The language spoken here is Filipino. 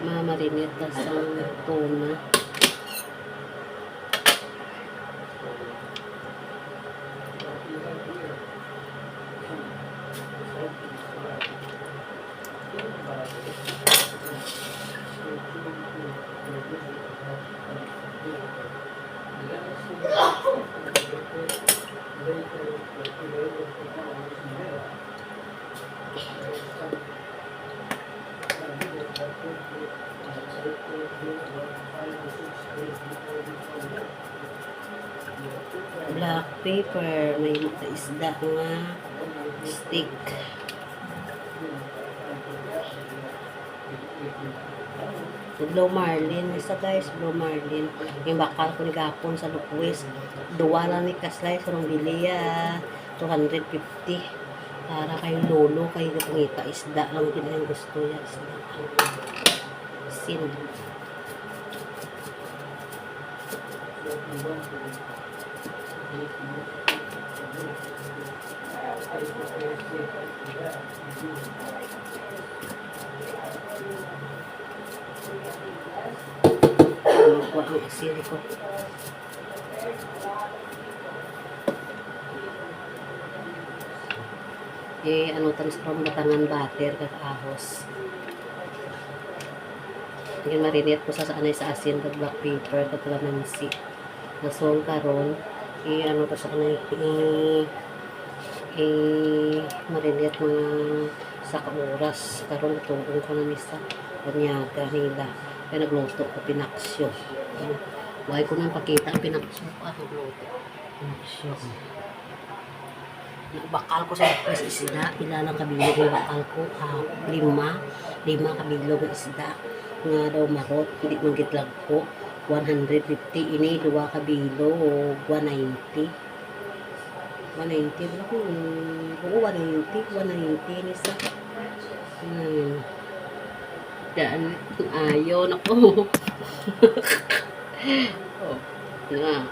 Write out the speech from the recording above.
mamarinate tas ang tuna. Black pepper, may isda nga stick. Blue marlin, isa guys, blue marlin. Yung bakal ko ni gapon sa Lukwis. Duwa lang ni Kaslay sa Rombilia, 250. Para kay lolo, kay pangita, isda lang din yung gusto niya. Isda. Sin. Makuha ang asin ko. Ano transform batangan butter kag ahos. Ngayon marinate ko sa anay sa asin kag black pepper kag lamansi. Nasong karon ano to sa anay marinate mga sa oras karon tungkol ko na misa kanyaga nila. Kaya nagluto ko pinaksyo. Huwag ko nang pakita ang pinaksyo ko. Nagluto. Pinaksyo. Bakal ko sa isda. Ilang kabilog yung bakal ko. 5 kabilog yung isda. Nga daw marot. Hindi mong gitlag ko. 150. Ini 2 kabilog. 190. 190. Wala ko. Oo, 190. 190. Nisa. Daan. Ayaw. Naku. Oh. Na.